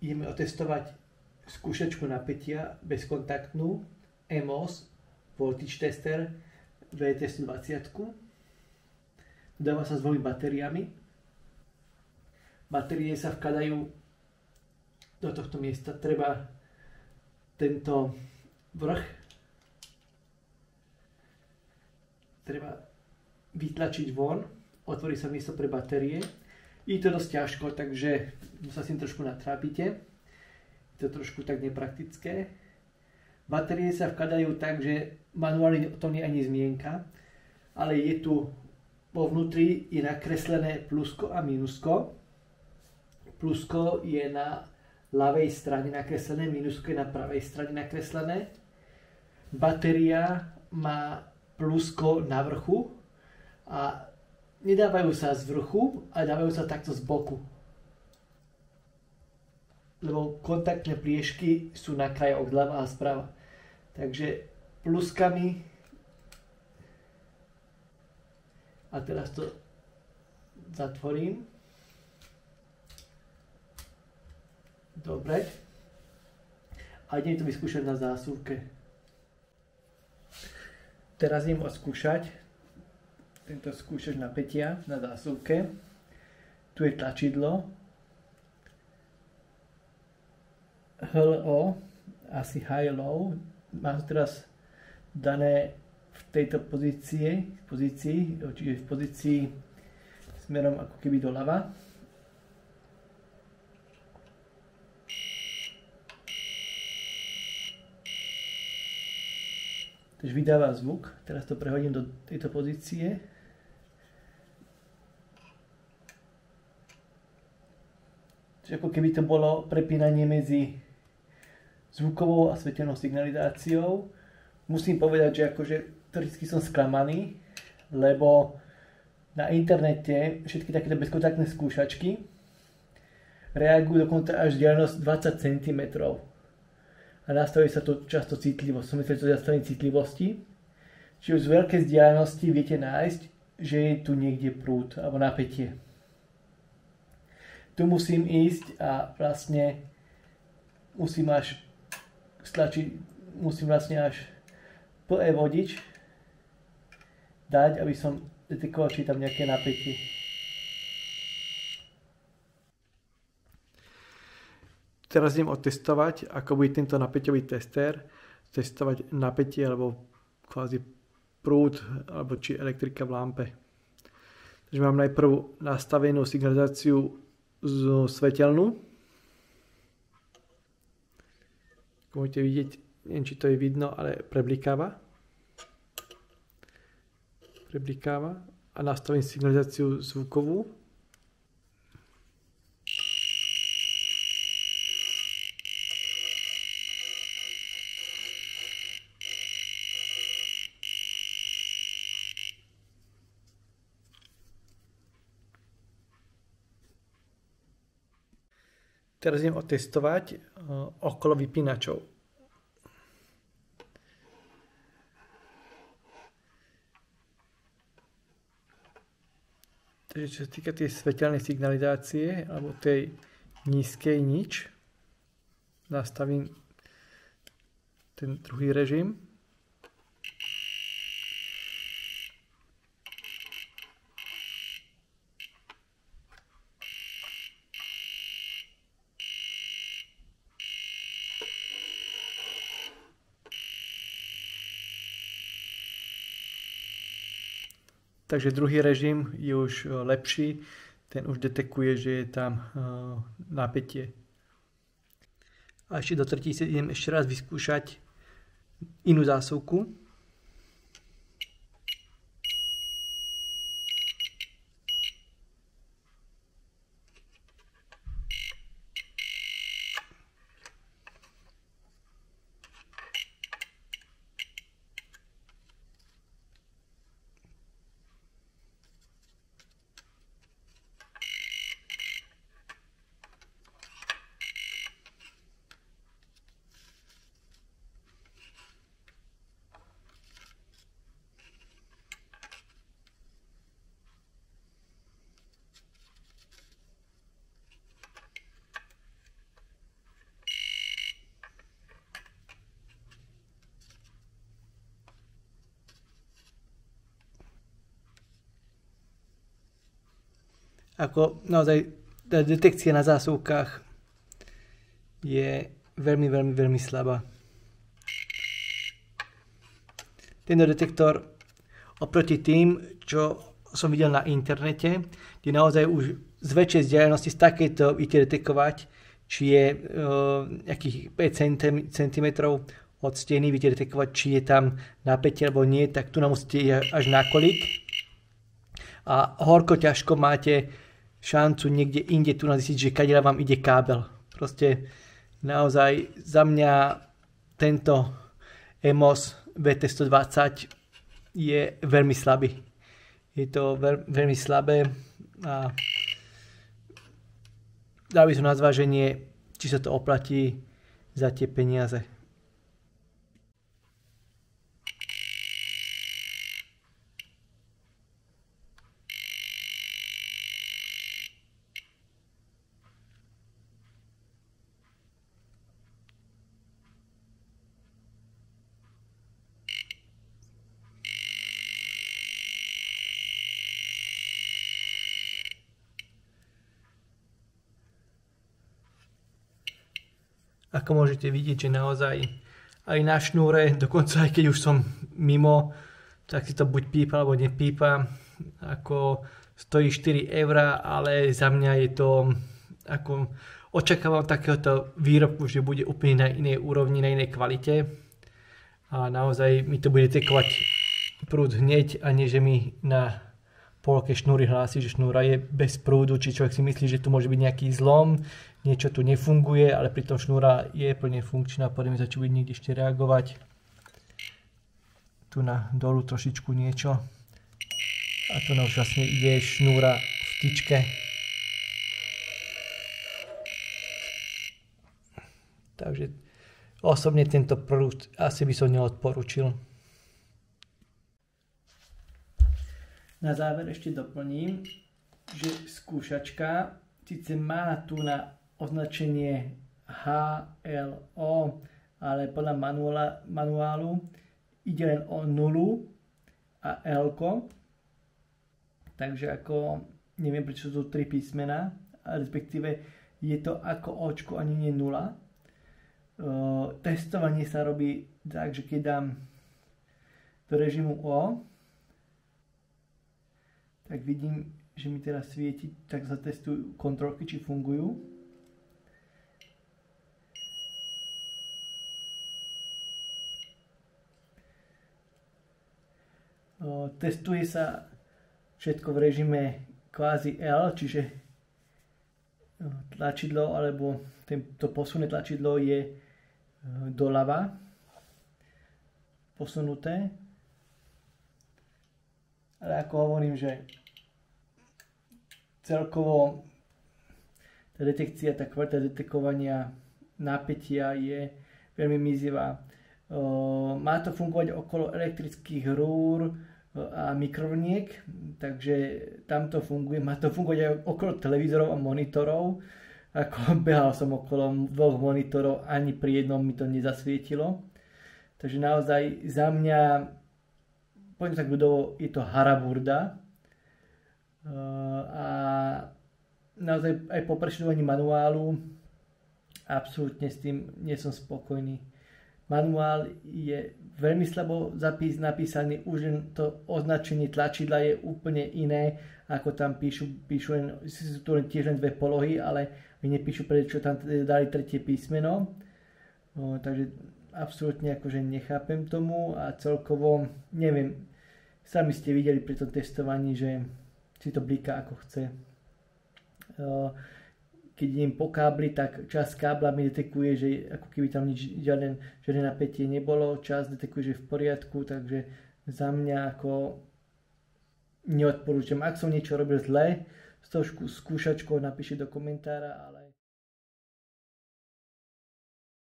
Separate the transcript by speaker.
Speaker 1: ideme otestovať skúšačku napätia bezkontaktnú EMOS Voltage Tester VT120. Dodáva sa s dvomi batériami. Batérie sa vkladajú do tohto miesta. Treba tento vrch vytlačiť von. Otvorí sa miesto pre batérie. Je to dosť ťažko, takže sa s tým trošku natrápite. Je to trošku tak nepraktické. Batérie sa vkladajú tak, že manuálne o tom nie je ani zmienka, ale je tu vo vnútri je nakreslené plusko a mínusko. Plusko je na ľavej strane nakreslené, mínusko je na pravej strane nakreslené. Batéria má plusko na vrchu a nedávajú sa z vrchu, ale dávajú sa takto z boku. Lebo kontaktné priešky sú na krajoch zľava a zprava. Takže pluskami. A teraz to zatvorím. Dobre. A idem to vyskúšať na zásuvke. Teraz idem odskúšať tento skúšač napätia na zásuvke. Tu je tlačidlo. HLO, asi high low. Mám teraz dané v tejto pozícii, čiže v pozícii smerom ako keby doľava. Takže vydáva zvuk. Teraz to prehodím do tejto pozície. Čiže ako keby to bolo prepínanie medzi zvukovou a svetelnou signalizáciou. Musím povedať, že akože teoreticky som sklamaný, lebo na internete všetky takéto bezkontaktné skúšačky reagujú dokonca až vzdialenosť 20 cm. A nastaví sa to často citlivosť. Som myslel, že to zastaví citlivosti. Čiže už z veľkej vzdialenosti viete nájsť, že je tu niekde prúd alebo napätie. Tu musím ísť a vlastne musím vlastne až plné vodič dať, aby som detekoval, či je tam nejaké napätie. Teraz idem otestovať, ako bude tento napäťový tester, testovať napätie alebo kvázi prúd, alebo či elektrika v lampe. Takže mám najprv nastavenú signalizáciu svetelnú. Ako môžete vidieť, neviem, či to je vidno, ale preblikáva. A nastavím signalizáciu zvukovú. Teraz idem otestovať okolo vypínačov. Takže čo sa týka tej svetelnej signalizácie, alebo tej nízkej nič, nastavím ten druhý režim. Takže druhý režim je už lepší, ten už detekuje, že je tam napätie. A ešte do tretí si idem ešte raz vyskúšať inú zásuvku. ako naozaj tá detekcia na zásuvkách je veľmi slabá. Tento detektor oproti tým, čo som videl na internete, kde naozaj už z väčšej vzdialenosti z takejto viete detekovať, či je nejakých 5 cm od steny, viete detekovať, či je tam napätie alebo nie, tak tu nám musíte ísť až na kolik. A horko ťažko máte šancu niekde inde tu zistiť, že kadiaľ vám ide kábel. Proste naozaj za mňa tento EMOS VT120 je veľmi slabý. Je to veľmi slabé a dal by som na zváženie, či sa to oplatí za tie peniaze. Ako môžete vidieť, že naozaj aj na šnúre, dokonca aj keď už som mimo, tak si to buď pípa alebo nepípa. Ako stojí 4 €, ale za mňa je to, ako očakávam takéhoto výrobku, že bude úplne na inej úrovni, na inej kvalite. A naozaj mi to bude detekovať prúd hneď, a nie že mi na polke šnúry hlási, že šnúra je bez prúdu, či človek si myslí, že tu môže byť nejaký zlom, niečo tu nefunguje, ale pritom šnúra je plne funkčná, poďme sa, či bude niekde ešte reagovať. Tu na dolu trošičku niečo. A tu už vlastne ide šnúra v tyčke. Takže osobne tento produkt asi by som neodporúčil. Na záver ešte doplním, že skúšačka síce má tu na označenie HLO, ale podľa manuálu ide len o 0 a L. Takže ako neviem, prečo sú to 3 písmená, respektíve je to ako Očko, ani nie 0. Testovanie sa robí tak, že keď dám do režimu O, tak vidím, že mi teraz svieti, tak zatestujú kontrolky, či fungujú. Testuje sa všetko v režime kvázi L, čiže tlačidlo alebo to posunné tlačidlo je doľava posunuté. Ale ako hovorím, že celkovo tá detekcia, tá kvalita detekovania napätia je veľmi mizivá. Má to fungovať okolo elektrických rúr a mikrovlniek, takže tam to funguje. Má to fungovať aj okolo televízorov a monitorov. Ako behal som okolo 2 monitorov, ani pri jednom mi to nezasvietilo. Takže naozaj za mňa, poviem tak ľudovo, je to haraburda. A naozaj aj po preštudovaní manuálu absolútne s tým nie som spokojný. Manuál je veľmi slabo napísaný, už len to označenie tlačidla je úplne iné, ako tam píšu len, sú tu tiež len 2 polohy, ale nepíšu, prečo tam dali 3. písmeno. Takže absolútne akože nechápem tomu a celkovo neviem, sami ste videli pri tom testovaní, že si to blíka ako chce. Keď idem po kábli, tak časť kábla mi detekuje, že ako keby tam žiadne napätie nebolo, časť detekuje, že je v poriadku, takže za mňa ako neodporúčam. Ak som niečo robil zle s tou skúšačkou, napíšte do komentára, ale